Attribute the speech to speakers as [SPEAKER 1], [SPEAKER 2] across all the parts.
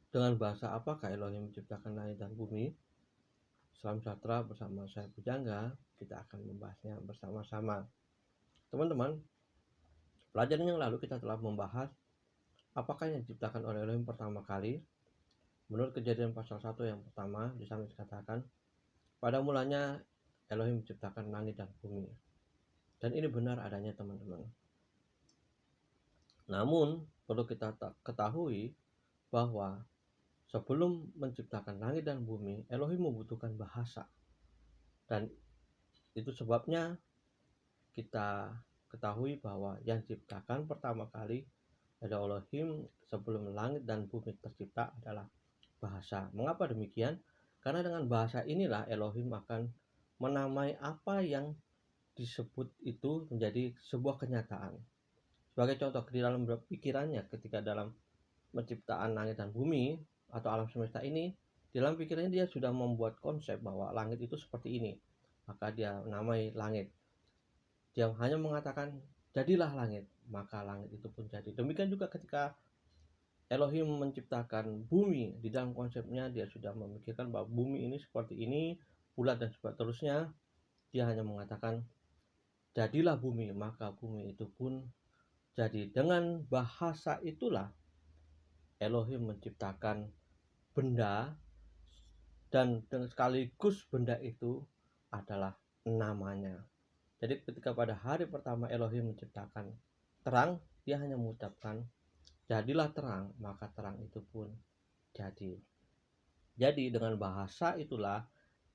[SPEAKER 1] Dengan bahasa apakah Elohim menciptakan langit dan bumi? Salam sejahtera, bersama saya Pujangga. Kita akan membahasnya bersama-sama. Teman-teman, pelajaran yang lalu kita telah membahas apakah yang diciptakan oleh Elohim pertama kali. Menurut Kejadian pasal 1 yang pertama, di sana dikatakan, pada mulanya Elohim menciptakan langit dan bumi. Dan ini benar adanya, teman-teman. Namun, perlu kita ketahui bahwa sebelum menciptakan langit dan bumi, Elohim membutuhkan bahasa. Dan itu sebabnya kita ketahui bahwa yang diciptakan pertama kali ada Elohim sebelum langit dan bumi tercipta adalah bahasa. Mengapa demikian? Karena dengan bahasa inilah Elohim akan menamai apa yang disebut itu menjadi sebuah kenyataan. Sebagai contoh, di dalam pikirannya ketika dalam penciptaan langit dan bumi atau alam semesta ini, di dalam pikirannya dia sudah membuat konsep bahwa langit itu seperti ini. Maka dia namai langit. Dia hanya mengatakan, jadilah langit, maka langit itu pun jadi. Demikian juga ketika Elohim menciptakan bumi, di dalam konsepnya dia sudah memikirkan bahwa bumi ini seperti ini, bulat dan seterusnya. Dia hanya mengatakan, jadilah bumi, maka bumi itu pun jadi. Dengan bahasa itulah Elohim menciptakan benda, dan sekaligus benda itu adalah namanya. Jadi ketika pada hari pertama Elohim menciptakan terang, dia hanya mengucapkan, jadilah terang, maka terang itu pun jadi. Jadi dengan bahasa itulah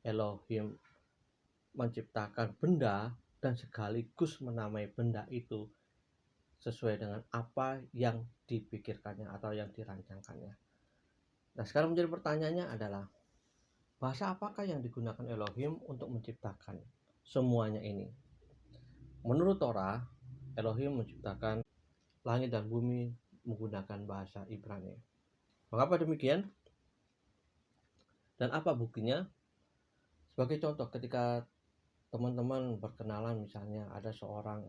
[SPEAKER 1] Elohim menciptakan benda dan sekaligus menamai benda itu sesuai dengan apa yang dipikirkannya atau yang dirancangkannya. Nah, sekarang menjadi pertanyaannya adalah, bahasa apakah yang digunakan Elohim untuk menciptakan semuanya ini? Menurut Torah, Elohim menciptakan langit dan bumi menggunakan bahasa Ibrani. Mengapa demikian? Dan apa buktinya? Sebagai contoh, ketika teman-teman berkenalan, misalnya ada seorang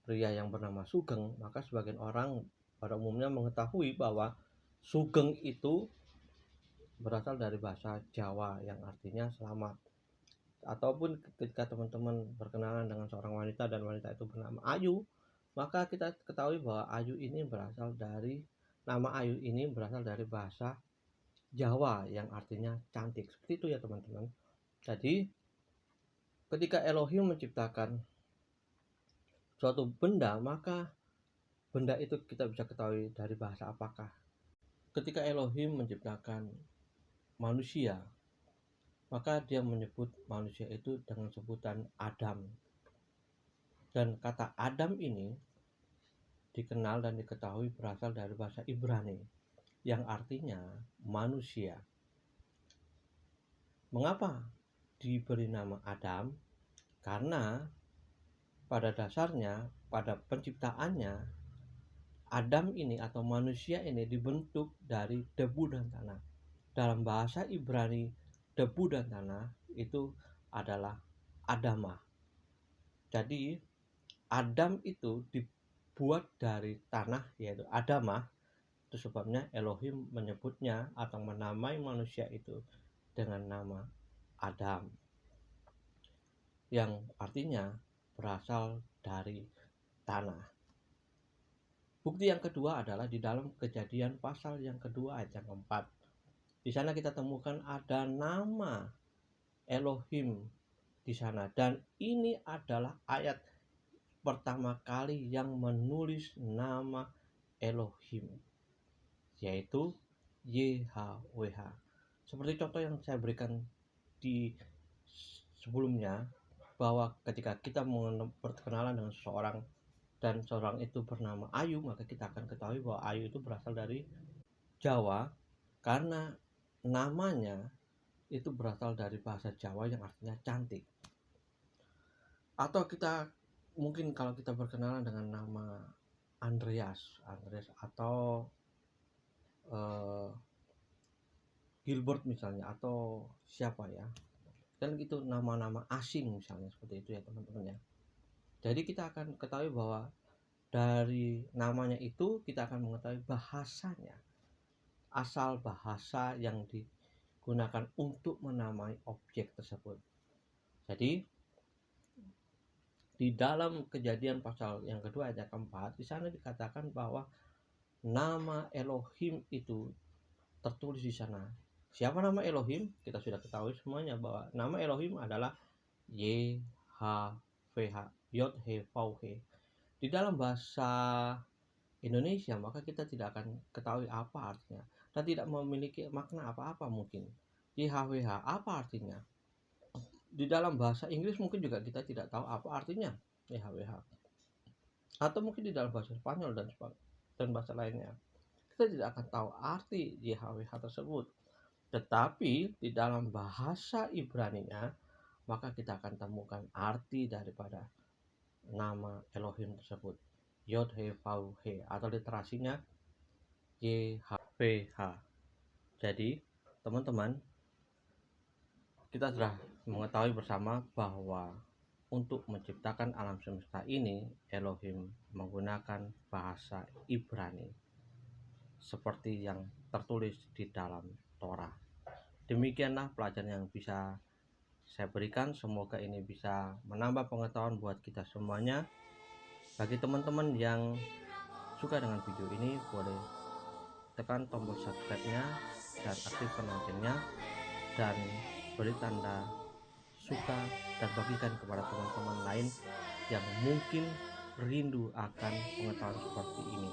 [SPEAKER 1] pria yang bernama Sugeng, maka sebagian orang pada umumnya mengetahui bahwa Sugeng itu berasal dari bahasa Jawa yang artinya selamat. Ataupun ketika teman-teman berkenalan dengan seorang wanita dan wanita itu bernama Ayu, maka kita ketahui bahwa Ayu ini berasal dari nama Ayu ini berasal dari bahasa Jawa yang artinya cantik. Seperti itu ya teman-teman. Jadi ketika Elohim menciptakan suatu benda, maka benda itu kita bisa ketahui dari bahasa apakah. Ketika Elohim menciptakan manusia, maka dia menyebut manusia itu dengan sebutan Adam. Dan kata Adam ini dikenal dan diketahui berasal dari bahasa Ibrani yang artinya manusia. Mengapa diberi nama Adam? Karena pada dasarnya, pada penciptaannya, Adam ini atau manusia ini dibentuk dari debu dan tanah. Dalam bahasa Ibrani, debu dan tanah itu adalah Adamah. Jadi Adam itu dibuat dari tanah, yaitu Adamah. Itu sebabnya Elohim menyebutnya atau menamai manusia itu dengan nama Adam, yang artinya berasal dari tanah. Bukti yang kedua adalah di dalam Kejadian pasal yang kedua ayat yang keempat. Di sana kita temukan ada nama Elohim di sana, dan ini adalah ayat pertama kali yang menulis nama Elohim, yaitu YHWH. Seperti contoh yang saya berikan di sebelumnya, bahwa ketika kita berkenalan dengan seseorang dan seorang itu bernama Ayu, maka kita akan ketahui bahwa Ayu itu berasal dari Jawa karena namanya itu berasal dari bahasa Jawa yang artinya cantik. Atau kita mungkin kalau kita berkenalan dengan nama Andreas atau Gilbert misalnya, atau siapa ya, kan itu nama-nama asing misalnya, seperti itu ya teman-teman ya. Jadi kita akan ketahui bahwa dari namanya itu kita akan mengetahui bahasanya asal bahasa yang digunakan untuk menamai objek tersebut. Jadi di dalam Kejadian pasal yang kedua ayat keempat, di sana dikatakan bahwa nama Elohim itu tertulis di sana. Siapa nama Elohim? Kita sudah ketahui semuanya bahwa nama Elohim adalah YHWH, Yod-He-Vav-He. Di dalam bahasa Indonesia maka kita tidak akan ketahui apa artinya dan tidak memiliki makna apa-apa mungkin. YHWH apa artinya? Di dalam bahasa Inggris mungkin juga kita tidak tahu apa artinya YHWH. Atau mungkin di dalam bahasa Spanyol dan bahasa lainnya. Kita tidak akan tahu arti YHWH tersebut. Tetapi di dalam bahasa Ibrani-nya maka kita akan temukan arti daripada nama Elohim tersebut. Yod-He-Vav-He atau literasinya YHWH. Jadi teman-teman, kita sudah mengetahui bersama bahwa untuk menciptakan alam semesta ini Elohim menggunakan bahasa Ibrani seperti yang tertulis di dalam Torah. Demikianlah pelajaran yang bisa saya berikan. Semoga ini bisa menambah pengetahuan buat kita semuanya. Bagi teman-teman yang suka dengan video ini, boleh tekan tombol subscribe-nya dan aktifkan loncengnya dan beri tanda suka dan bagikan kepada teman-teman lain yang mungkin rindu akan pengetahuan seperti ini.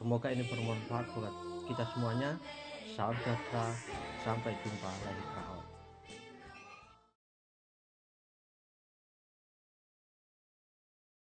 [SPEAKER 1] Semoga ini bermanfaat buat kita semuanya. Salam sejahtera, sampai jumpa lagi.